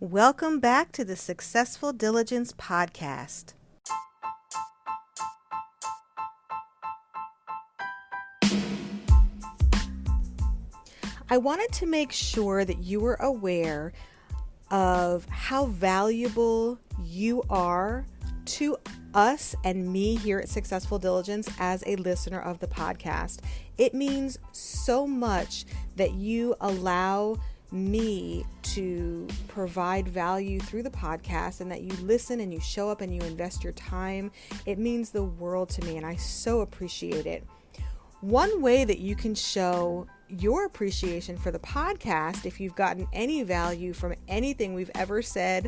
Welcome back to the Successful Diligence podcast. I wanted to make sure that you were aware of how valuable you are to us and me here at Successful Diligence as a listener of the podcast. It means so much that you allow me to provide value through the podcast and that you listen and you show up and you invest your time. It means the world to me and I so appreciate it. One way that you can show your appreciation for the podcast, if you've gotten any value from anything we've ever said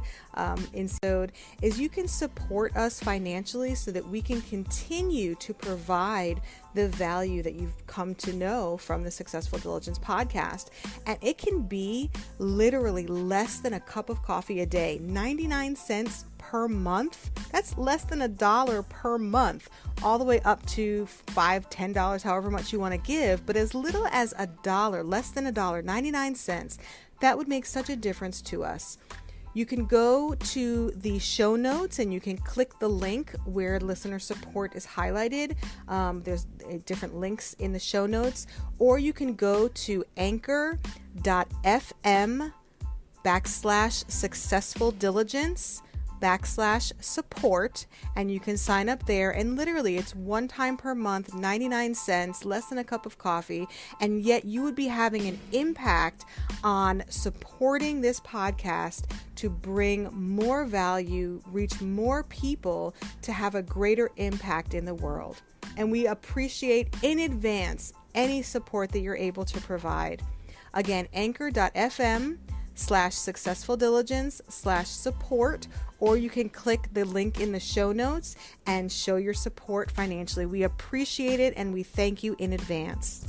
is you can support us financially so that we can continue to provide the value that you've come to know from the Successful Diligence podcast. And it can be literally less than a cup of coffee a day, 99 cents per month. That's less than $1 per month, all the way up to $5, $10, however much you want to give. But as little as $1, less than $1, 99 cents, that would make such a difference to us. You can go to the show notes and you can click the link where listener support is highlighted. There's different links in the show notes, or you can go to anchor.fm/successful diligence /support, and you can sign up there, and literally it's one time per month, 99 cents, less than a cup of coffee, and yet you would be having an impact on supporting this podcast to bring more value, reach more people, to have a greater impact in the world. And we appreciate in advance any support that you're able to provide. Again, anchor.fm/successful diligence /support, or you can click the link in the show notes and show your support financially. We appreciate it and we thank you in advance.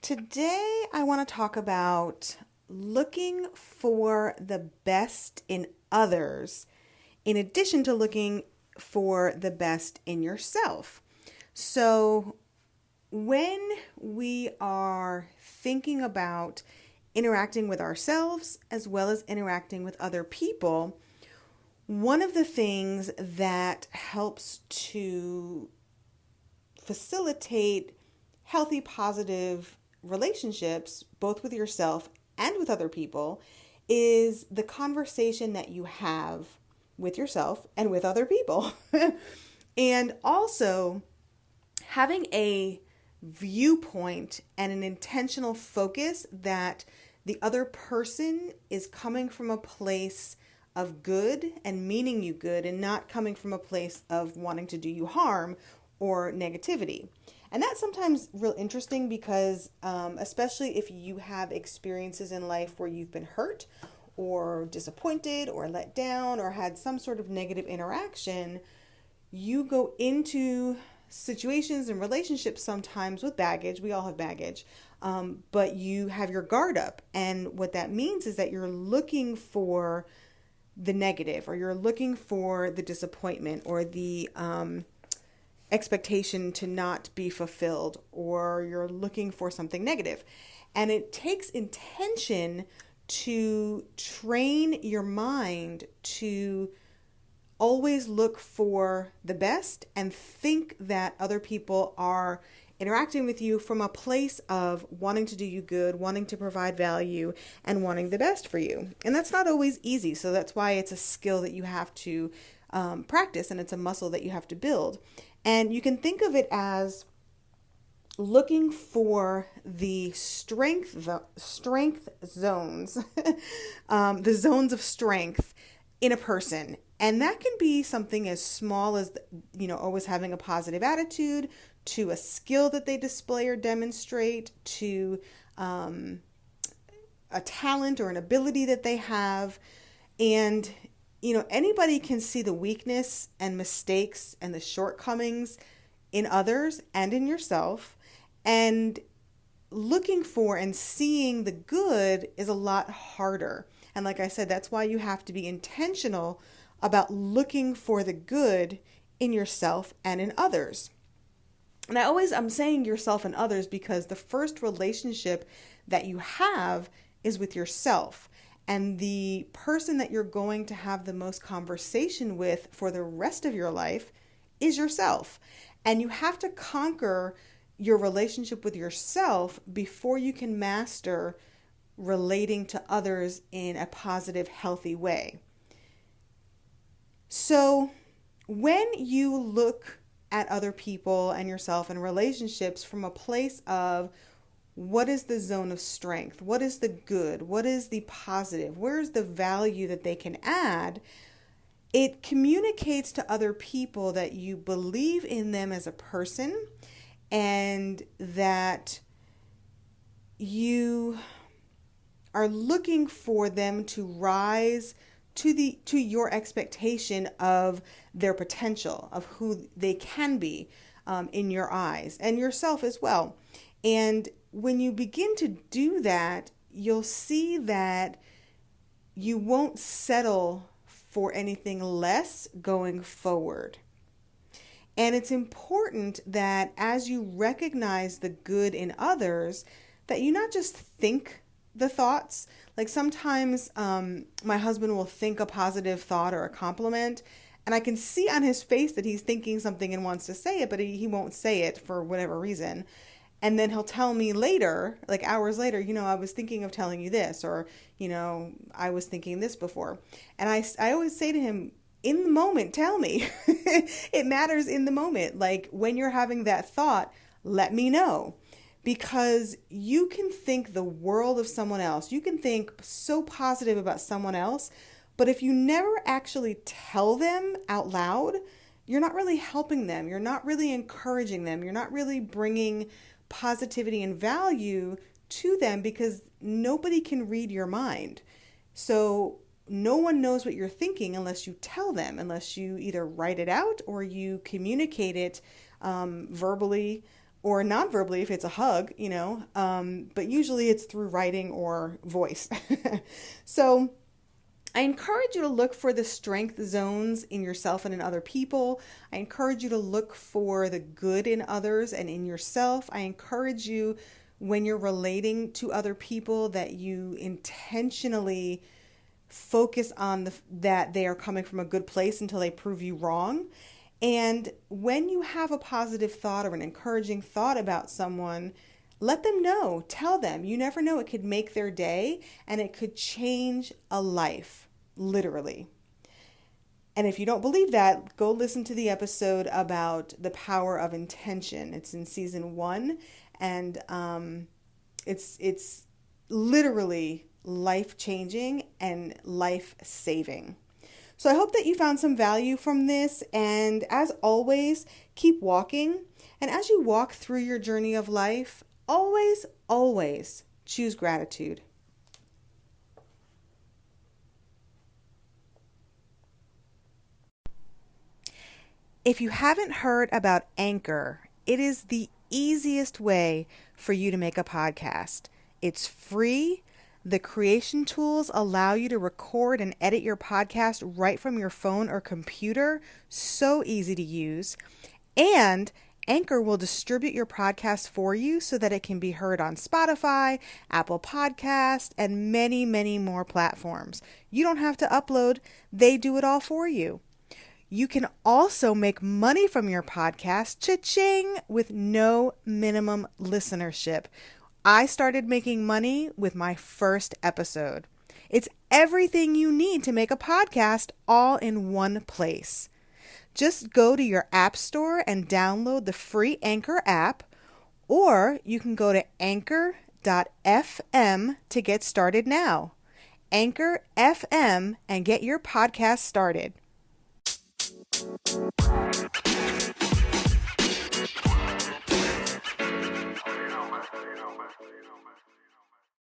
Today, I want to talk about looking for the best in others, in addition to looking for the best in yourself. So when we are thinking about interacting with ourselves as well as interacting with other people, one of the things that helps to facilitate healthy, positive relationships, both with yourself and with other people, is the conversation that you have with yourself and with other people. And also having a viewpoint and an intentional focus that the other person is coming from a place of good and meaning you good, and not coming from a place of wanting to do you harm or negativity. And that's sometimes real interesting because especially if you have experiences in life where you've been hurt or disappointed or let down or had some sort of negative interaction, you go into situations and relationships sometimes with baggage. We all have baggage, but you have your guard up. And what that means is that you're looking for the negative, or you're looking for the disappointment, or the expectation to not be fulfilled, or you're looking for something negative. And it takes intention to train your mind to always look for the best and think that other people are interacting with you from a place of wanting to do you good, wanting to provide value, and wanting the best for you. And that's not always easy. So that's why it's a skill that you have to practice, and it's a muscle that you have to build. And you can think of it as looking for the strength zones, the zones of strength in a person. And that can be something as small as, always having a positive attitude, to a skill that they display or demonstrate, to a talent or an ability that they have. And, anybody can see the weakness and mistakes and the shortcomings in others and in yourself. And looking for and seeing the good is a lot harder. And like I said, that's why you have to be intentional about looking for the good in yourself and in others. And I'm saying yourself and others because the first relationship that you have is with yourself. And the person that you're going to have the most conversation with for the rest of your life is yourself. And you have to conquer your relationship with yourself before you can master relating to others in a positive, healthy way. So when you look at other people and yourself and relationships from a place of what is the zone of strength, what is the good, what is the positive, where's the value that they can add, it communicates to other people that you believe in them as a person and that you are looking for them to rise to your expectation of their potential, of who they can be in your eyes and yourself as well. And when you begin to do that, you'll see that you won't settle for anything less going forward. And it's important that as you recognize the good in others, that you not just think the thoughts. Like sometimes my husband will think a positive thought or a compliment, and I can see on his face that he's thinking something and wants to say it, but he won't say it for whatever reason. And then he'll tell me later, like hours later, I was thinking of telling you this, or, I was thinking this before. And I always say to him, in the moment, tell me. It matters in the moment. Like when you're having that thought, let me know. Because you can think the world of someone else. You can think so positive about someone else, but if you never actually tell them out loud, you're not really helping them. You're not really encouraging them. You're not really bringing positivity and value to them because nobody can read your mind. So no one knows what you're thinking unless you tell them, unless you either write it out or you communicate it verbally or non-verbally if it's a hug, but usually it's through writing or voice. So I encourage you to look for the strength zones in yourself and in other people. I encourage you to look for the good in others and in yourself. I encourage you when you're relating to other people that you intentionally focus on that they are coming from a good place until they prove you wrong. And when you have a positive thought or an encouraging thought about someone, let them know, tell them. You never know, it could make their day and it could change a life, literally. And if you don't believe that, go listen to the episode about the power of intention. It's in season 1 and it's literally life-changing and life-saving. So I hope that you found some value from this, and as always, keep walking. And as you walk through your journey of life, always, always choose gratitude. If you haven't heard about Anchor, it is the easiest way for you to make a podcast. It's free. The creation tools allow you to record and edit your podcast right from your phone or computer. So easy to use. And Anchor will distribute your podcast for you so that it can be heard on Spotify, Apple Podcasts, and many, many more platforms. You don't have to upload. They do it all for you. You can also make money from your podcast, cha-ching, with no minimum listenership. I started making money with my first episode. It's everything you need to make a podcast all in one place. Just go to your app store and download the free Anchor app, or you can go to anchor.fm to get started now. Anchor FM and get your podcast started.